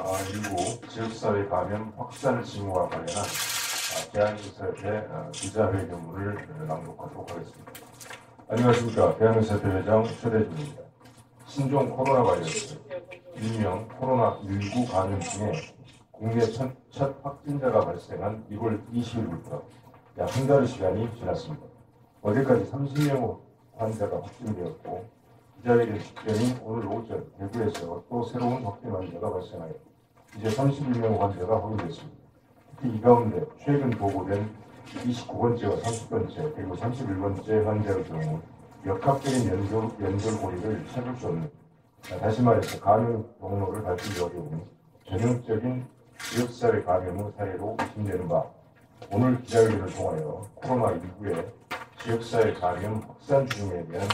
코로나19 지역사회 감염 확산 징후와 관련한 대한의사협회 기자회견문을 낭독하도록 하겠습니다. 안녕하십니까. 대한의사협회 회장 최대중입니다. 신종 코로나 바이러스, 일명 코로나19 감염 중에 국내 첫 확진자가 발생한 2월 20일부터 약 한 달의 시간이 지났습니다. 어제까지 30명 환자가 확진되었고, 기자회견 직전인 오늘 오전 대구에서 또 새로운 확진 환자가 발생하여 이제 31명 환자가 확인됐습니다. 특히 이 가운데 최근 보고된 29번째와 30번째 그리고 31번째 환자의 경우 역학적인 연결고리를 찾을 수 없는, 다시 말해서 감염 경로를 밝히기 어려운 전형적인 지역사회 감염 후 사례로 의심되는 바, 오늘 기자회견을 통하여 코로나19의 지역사회 감염 확산 중에 대한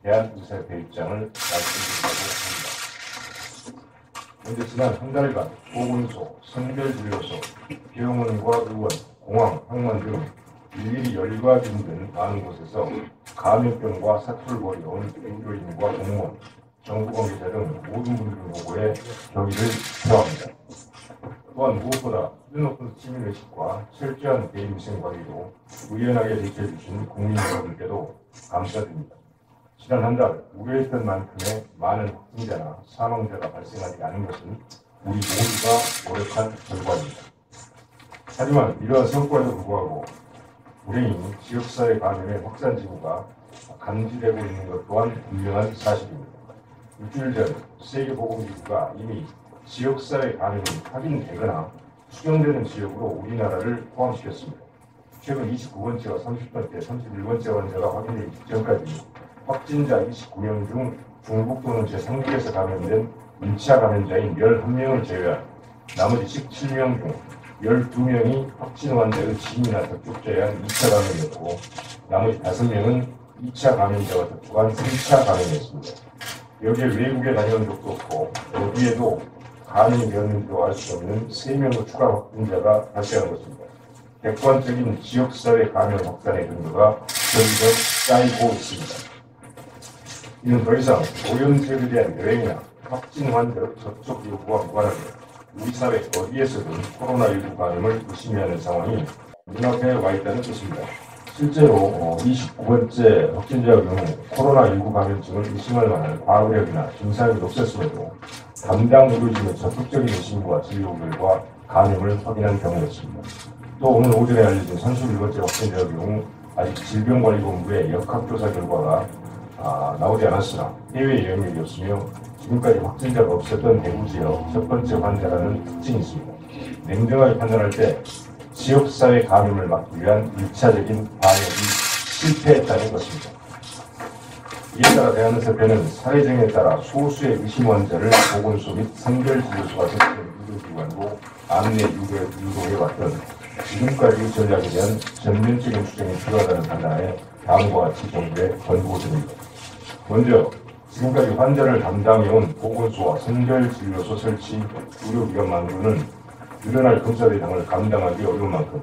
대한의사협회 입장을 말씀드리려고 합니다. 현재 지난 한 달간 보건소, 선별진료소, 병원과 의원, 공항, 항만 등 일일이 열과 빈 많은 곳에서 감염병과 사투를 벌여온 의료인과 공무원, 정부 관계자 등 모든 분들의 보고에 경의를 표합니다. 또한 무엇보다 수준 높은 시민의식과 철저한 개인위생 관리로 의연하게 대처해 주신 국민 여러분께도 감사드립니다. 지난 한 달 우려했던 만큼의 많은 확진자나 사망자가 발생하지 않은 것은 우리 모두가 노력한 결과입니다. 하지만 이러한 성과에도 불구하고 불행히 지역사회 감염의 확산 징후가 감지되고 있는 것 또한 분명한 사실입니다. 일주일 전 세계보건기구가 이미 지역사회 감염이 확인되거나 추정되는 지역으로 우리나라를 포함시켰습니다. 최근 29번째와 30번째, 31번째 환자가 확인되기 직전까지 확진자 29명 중 중국 또는 제3국에서 감염된 1차 감염자인 11명을 제외한 나머지 17명 중 12명이 확진 환자의 지인이나 접촉자에 의한 2차 감염이었고, 나머지 5명은 2차 감염자와 접촉한 3차 감염이었습니다. 여기에 외국에 다녀온 적도 없고 어디에도 감염이 되었는지도 알 수 없는 3명의 추가 확진자가 발생한 것입니다. 객관적인 지역사회 감염 확산의 근거가 점점 쌓이고 있습니다. 이는 더 이상 오염제에 대한 여행이나 확진 환자 접촉 요구와 무관하게 우리 사회 어디에서든 코로나19 감염을 의심해야 하는 상황이 눈앞에 와 있다는 뜻입니다. 실제로 29번째 확진자의 경우 코로나19 감염증을 의심할 만한 과거력이나 증상이 없었음에도 담당 의료진의 적극적인 의심과 진료 결과 감염을 확인한 경우였습니다. 또 오늘 오전에 알려진 31번째 확진자의 경우 아직 질병관리본부의 역학조사 결과가 나오지 않았으나 해외 영역이 없으며 지금까지 확진자가 없었던 대구 지역 첫 번째 환자라는 특징이 있습니다. 냉정하게 판단할 때 지역사회 감염을 막기 위한 1차적인 방역이 실패했다는 것입니다. 이에 따라 대한의사협회는 사례정에 따라 소수의 의심 환자를 보건소 및 선별진료소가設置된 의료기관으로 안내 유도해왔던 지금까지 전략에 대한 전면적인 수정이 필요하다는 판단에 다음과 같이 정부에 권고드립니다. 먼저 지금까지 환자를 담당해온 보건소와 선별진료소 설치 의료기관 만으로는 늘어날 검사 대상을 감당하기 어려운 만큼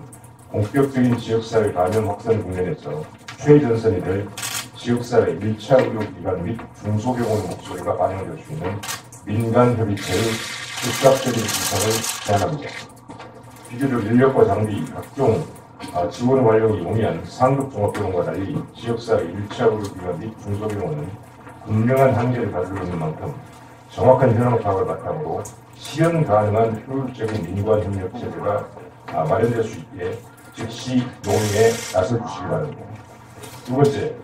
본격적인 지역사회 감염 확산 국면에서 최전선이 될 지역사회 1차 의료기관 및 중소병원의 목소리가 반영될 수 있는 민간협의체의 즉각적인 구성을 제안합니다. 비교적 인력과 장비, 각종 지원 활용이 용이한 상급 종합병원과 달리 지역사회 1차 의료기관 및 중소병원은 분명한 한계를 가지고 있는 만큼 정확한 현황 파악을 바탕으로 실현 가능한 효율적인 민관협력 체제가 마련될 수 있게 즉시 논의에 나서 주시기 바랍니다. 두 번째,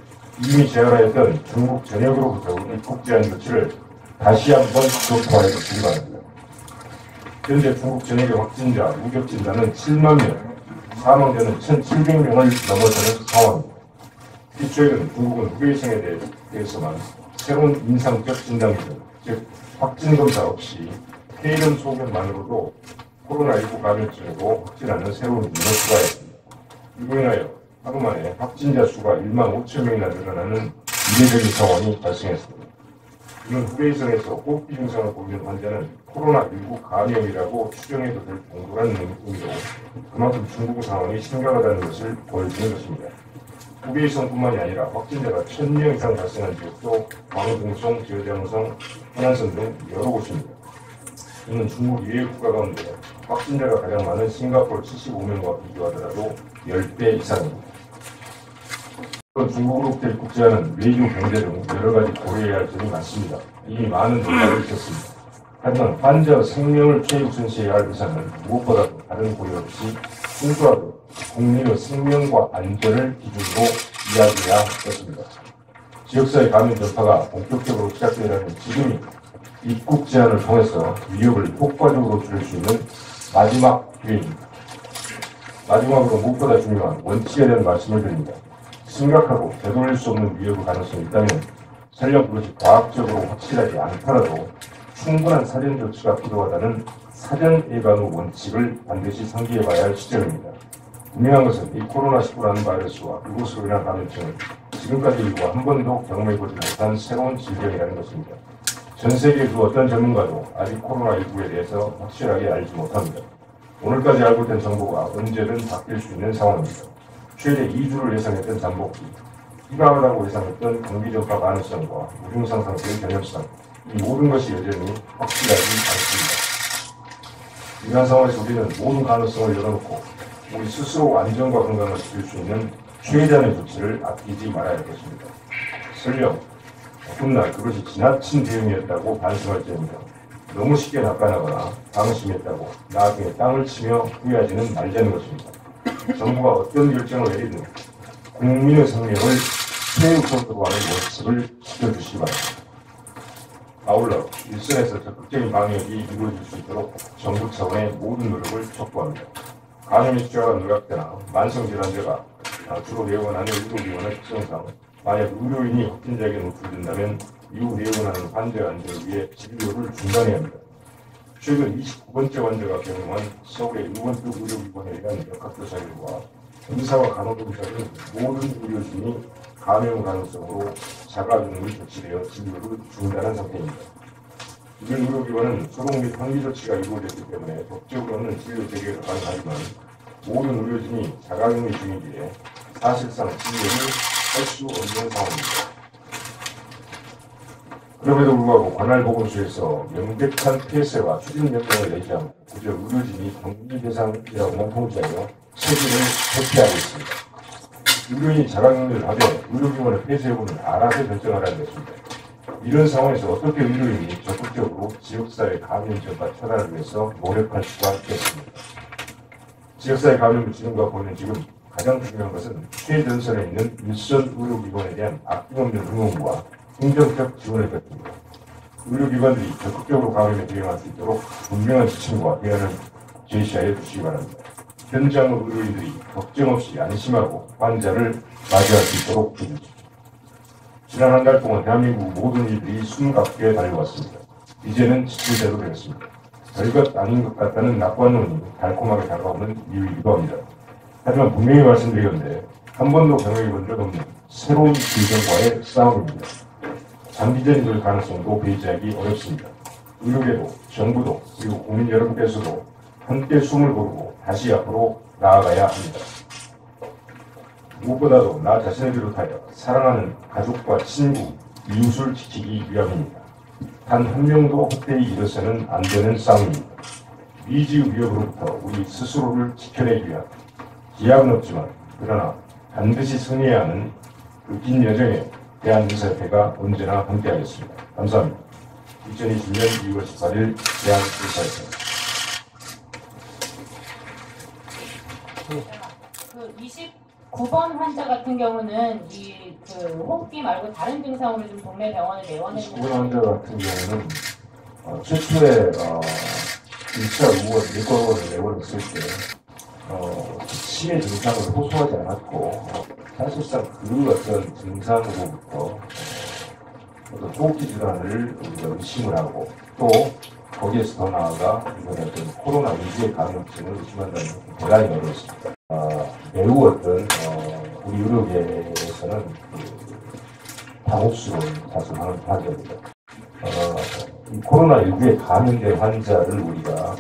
이미 제한하였던 중국 전역으로부터 입국 제한 조치를 다시 한번 격화해 주시기 바랍니다. 현재 중국 전역의 확진자, 누적 진단은 7만 명, 사망자는 1,700명을 넘어서는 상황입니다. 특히 최근 중국은 후베이성에 대해서만 새로운 임상적 진단 기준, 즉 확진검사 없이 폐렴 소견만으로도 코로나19 감염증으로 확진하는 새로운 인원 추가였습니다. 이로 인하여 하루 만에 확진자 수가 1만 5천 명이나 늘어나는 이례적인 상황이 발생했습니다. 이는 후베이성에서 호흡기 증상을 보이는 환자는 코로나19 감염이라고 추정해도 될 정도라는 의미로 그만큼 중국 상황이 심각하다는 것을 보여주는 것입니다. 후베이성뿐만이 아니라 확진자가 1,000명 이상 발생한 지역도 광둥성, 저장성, 해난성 등 여러 곳입니다. 이는 중국 이외 국가 가운데 확진자가 가장 많은 싱가포르 75명과 비교하더라도 10배 이상입니다. 중국으로부터 입국 제한은 외교, 경제 등 여러 가지 고려해야 할 점이 많습니다. 이미 많은 논란을 있었습니다. 하지만 환자 생명을 최우선시해야 할 의사는 무엇보다도 다른 고려 없이 순수하게 국민의 생명과 안전을 기준으로 이야기해야 했습니다. 지역사회 감염 전파가 본격적으로 시작되려는 지금이 입국 제한을 통해서 위협을 효과적으로 줄일 수 있는 마지막 기회입니다. 마지막으로 무엇보다 중요한 원칙에 대한 말씀을 드립니다. 심각하고 되돌릴 수 없는 위협의 가능성이 있다면 설령 그것이 과학적으로 확실하지 않더라도 충분한 사전 조치가 필요하다는 사전 예방의 원칙을 반드시 상기해봐야 할 시점입니다. 분명한 것은 이 코로나19라는 바이러스와 그것으로 인한 감염증은 지금까지 인류가 한 번도 경험해보지 못한 새로운 질병이라는 것입니다. 전 세계 그 어떤 전문가도 아직 코로나19에 대해서 확실하게 알지 못합니다. 오늘까지 알고 있던 정보가 언제든 바뀔 수 있는 상황입니다. 최대 2주를 예상했던 잠복기, 희망하다고 예상했던 경기 전파 가능성과 무증상 상태의 전염성, 이 모든 것이 여전히 확실하지 않습니다. 이러한 상황에서 우리는 모든 가능성을 열어놓고 우리 스스로 안전과 건강을 지킬 수 있는 최대한의 조치를 아끼지 말아야 할 것입니다. 설령 훗날 그것이 지나친 대응이었다고 반성할 때입니다. 너무 쉽게 낙관하거나 방심했다고 나중에 땅을 치며 후회하지는 말자는 것입니다. 정부가 어떤 결정을 내리든 국민의 생명을 최우선으로 하는 원칙을 지켜주시기 바랍니다. 아울러 일선에서 적극적인 방역이 이루어질 수 있도록 정부 차원의 모든 노력을 촉구합니다. 감염의 수치가 누락되나 만성질환자가 주로 내원하는 의료기관의 특성상 만약 의료인이 확진자에게 노출된다면 이후 내원하는 환자 안전을 위해 진료를 중단해야 합니다. 최근 29번째 환자가 경험한 서울의 의원급 의료기관에 대한 역학조사 결과 의사와 간호조무사 등 모든 의료진이 감염 가능성으로 자가격리 조치되어 진료를 중단한 상태입니다. 이들 의료기관은 소독 및 환기 조치가 이루어졌기 때문에 법적으로는 진료 재개가 가능하지만 모든 의료진이 자가격리 중이기에 사실상 진료를 할 수 없는 상황입니다. 그럼에도 불구하고 관할 보건소에서 명백한 폐쇄와 추진 명령을 내지 않고 그저 의료진이 격리 대상이라고만 통지하여 책임을 회피하고 있습니다. 의료인이 자가격리를 하되 의료기관의 폐쇄 여부는 알아서 결정하라는 것입니다. 이런 상황에서 어떻게 의료인이 적극적으로 지역사회 감염 전파 차단을 위해서 노력할 수가 있겠습니까? 지역사회 감염을 진행과 보이는 지금 가장 중요한 것은 최전선에 있는 일선 의료기관에 대한 아낌없는 응원과 행정적 지원을 펼칩니다. 의료기관들이 적극적으로 감염에 대응할 수 있도록 분명한 지침과 대안을 제시하여 주시기 바랍니다. 현장 의료인들이 걱정 없이 안심하고 환자를 맞이할 수 있도록 해주십시오. 지난 한 달 동안 대한민국 모든 일들이 숨가쁘게 달려왔습니다. 이제는 지칠 대로 되었습니다. 별것 아닌 것 같다는 낙관론이 달콤하게 다가오는 이유이기도 합니다. 하지만 분명히 말씀드리건데 한 번도 경험해본 적 없는 새로운 질병과의 싸움입니다. 장기전이 될 가능성도 배제하기 어렵습니다. 의료계도, 정부도, 그리고 국민 여러분께서도 함께 숨을 고르고 다시 앞으로 나아가야 합니다. 무엇보다도 나 자신을 비롯하여 사랑하는 가족과 친구, 이웃을 지키기 위함입니다. 단 한 명도 헛되이 잃어서는 안 되는 싸움입니다. 미지의 위협으로부터 우리 스스로를 지켜내기 위한 기약은 없지만 그러나 반드시 승리해야 하는 그 긴 여정에 대한의사협회가 언제나 함께하겠습니다. 감사합니다. 2020년 2월 18일 대한의사협회. 그 29번 환자 같은 경우는 그 호흡기 말고 다른 증상으로 좀 동네 병원에 내원했는데 29번 환자 같은 경우는 최초에 1차 의원 예권을 내원했을 때 치매 증상을 호소하지 않았고 사실상 그 어떤 증상으로부터 어떤 호흡기 질환을 우리가 의심을 하고 또 거기에서 더 나아가 이번에 어떤 코로나 위기의 감염증을 의심한다는 대단히 어렵습니다. 매우 어떤 우리 의료계에서는 당혹스러운 자수하는 환자입니다. 이 코로나19에 감염된 환자를 우리가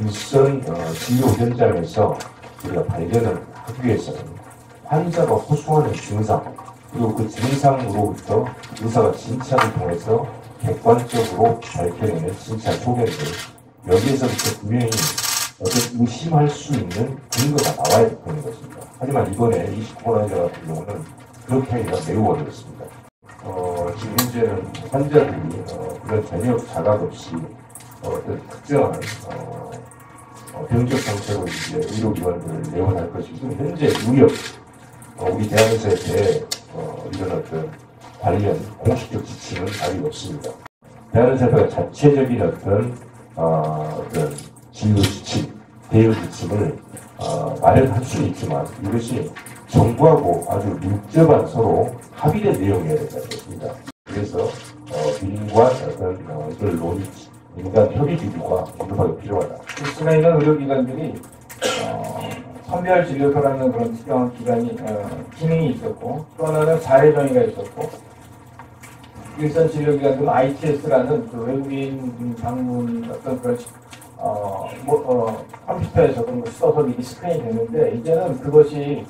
일선 진료 현장에서 우리가 발견을 하기 위해서는 환자가 호소하는 증상 그리고 그 증상으로부터 의사가 진찰을 통해서 객관적으로 밝혀내는 진찰 소견들 여기에서부터 분명히 어떤 의심할 수 있는 근거가 나와야 되는 것입니다. 하지만 이번에 29번 환자 같은 경우는 그렇게 하기가 매우 어렵습니다. 지금 현재는 환자들이 그런 전혀 자각 없이 어떤 특정한 병적 상태로 이제 의료기관들을 내원할 것이고, 현재 유력 우리 대한의사협회에 이런 어떤 관련 공식적 지침은 아직 없습니다. 대한의사협회가 자체적인 어떤 진료 지침, 대응 지침을 마련할 수는 있지만 이것이 정부하고 아주 밀접한 서로 합의된 내용이어야 된다는 것입니다. 그래서 민관 어떤 이걸 논의, 민간 협의 기구가 긴급하게 필요하다. 있으나 있는 의료기관들이 선별 진료소라는 그런 특정한 기관이 기능이 있었고, 또 하나는 사회정의가 있었고, 일선 진료기관들은 ITS라는 그 외국인 방문 어떤 그런 컴퓨터에서 그런 거 써서 미리 스크린이 되는데, 이제는 그것이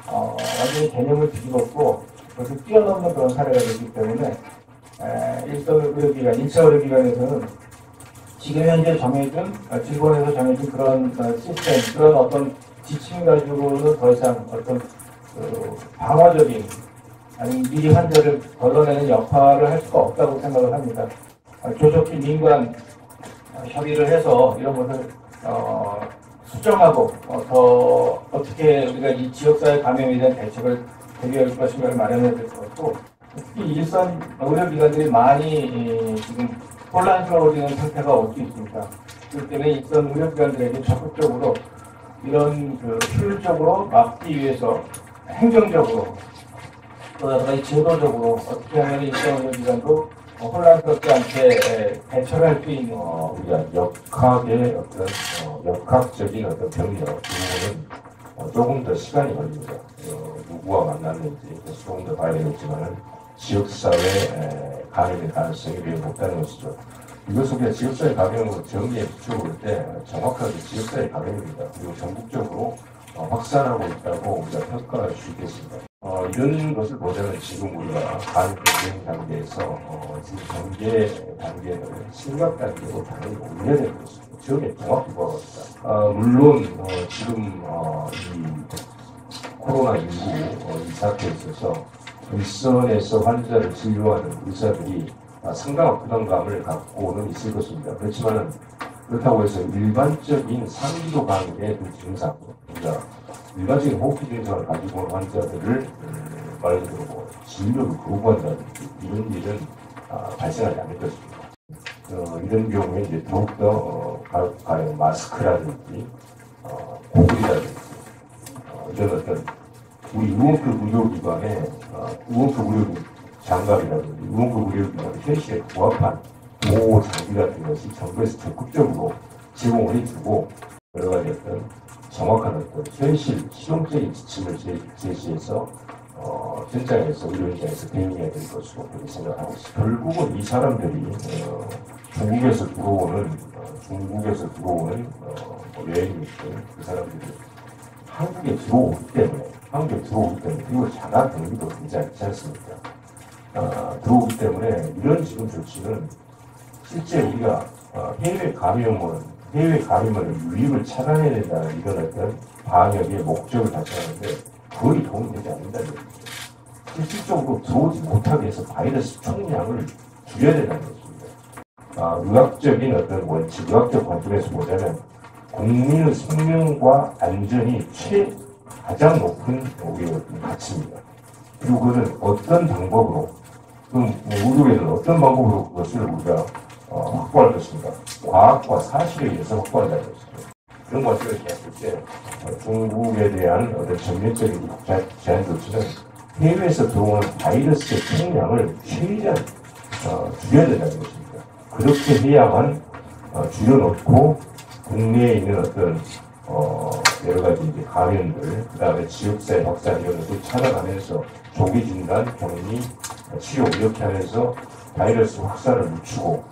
완전히 개념을 뒤집었고 그것을 뛰어넘는 그런 사례가 되기 때문에 일선 의료기관, 1차 의료기관에서는 지금 현재 정해준, 질본에서 정해준 그런 시스템, 그런 어떤 지침 가지고는 더 이상 어떤 방어적인, 아니면 미리 환자를 걸러내는 역할을 할 수가 없다고 생각을 합니다. 조속히 민관 협의를 해서 이런 것을 수정하고 더 어떻게 우리가 이 지역사회 감염에 대한 대책을 대비할 것인가를 마련해야 될 것 같고, 특히 일선 의료기관들이 많이 지금 혼란스러워지는 상태가 올 수 있습니다. 그렇기 때문에 일선 의료기관들에게 적극적으로 이런 효율적으로 막기 위해서 행정적으로 또 제도적으로 어떻게 하면 일선 의료기관도 혼란스럽지 않게 대처를 할 수 있는 우리가 역학의 어떤 역학적인 어떤 병력 부분은 조금 더 시간이 걸립니다. 누구와 만났는지 조금 더 봐야 되겠지만 지역사회 감염의 가능성이 매우 높다는 것이죠. 이것을 우리가 지역사회 감염으로 정리해 비춰볼 때 정확하게 지역사회 감염입니다. 그리고 전국적으로 확산하고 있다고 우리가 평가할 수 있겠습니다. 이런 것을 보자면 지금 우리가 감염 대응 단계에서 지금 전개 단계를 심각 단계로 당연히 올려야 되는 것입니다. 지역에 정확히 보아갑니다. 물론 지금 이 코로나19 이 사태에 있어서 일선에서 환자를 진료하는 의사들이 상당한 부담감을 갖고는 있을 것입니다. 그렇지만 그렇다고 해서 일반적인 상기도 감염의 그 증상, 그러니까 일반적인 호흡기 증상을 가지고 온 환자들을 말 그대로 진료를 거부한다든지 이런 일은 발생하지 않을 것입니다. 이런 경우에 이제 더욱더 마스크라든지 고글이라든지 이런 어떤 우리 의원급 의료기관의 의원급 의료 장갑이라든지 의원급 의료기관의 현실에 부합한 보호 장비 같은 것이 정부에서 적극적으로 제공을 해주고 여러 가지 어떤 정확한 어떤 현실 실용적인 지침을 제시해서 현장에서 의료 현장에서 대응해야 될 것으로 그렇게 생각하고 있습니다. 결국은 이 사람들이 중국에서 들어오는 여행객들 그 사람들이 한국에 들어오기 때문에 그리고 자가 격리도 되지 않지 않습니까? 들어오기 때문에 이런 지금 조치는 실제 우리가 해외 감염을 유입을 차단해야 된다는 이런 어떤 방역의 목적을 달성하는데 거의 도움이 되지 않는다는 얘기죠. 실질적으로 들어오지 못하게 해서 바이러스 총량을 줄여야 된다는 것입니다. 의학적인 어떤 원칙, 의학적 관점에서 보자면 국민의 생명과 안전이 가장 높은 우리의 가치입니다. 그리고 그것은 어떤 방법으로, 의료에는 어떤 방법으로 그것을 우리가 확보할 것인가. 과학과 사실에 의해서 확보한다는 것이죠. 그런 것을 봤을 때 중국에 대한 어떤 전면적인 제한 조치는 해외에서 들어오는 바이러스의 총량을 최대한 줄여야 된다는 것입니다. 그렇게 해야만 줄여놓고 국내에 있는 어떤 여러 가지 이제 감염들, 그 다음에 지역사회 확산 이런 것을 찾아가면서 조기 진단, 격리, 치료 이렇게 하면서 바이러스 확산을 늦추고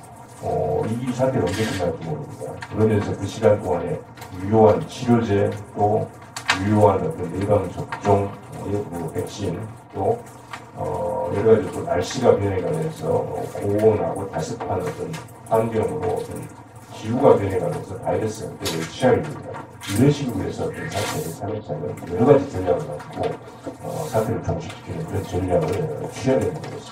이 사태가 언제 끝날지 모릅니다. 그러면서 그 시간 동안에 유효한 치료제 또 유효한 어떤 예방 접종, 백신 또 여러 가지 또 날씨가 변해가면서 고온하고 다습한 어떤 환경으로 어떤 기후가 변해가면서 바이러스 형태를 취하게 됩니다. 이런 식으로 해서 어떤 사태를 차근차근 여러 가지 전략을 가지고 사태를 종식시키는 그런 전략을 취해야 되는 거죠.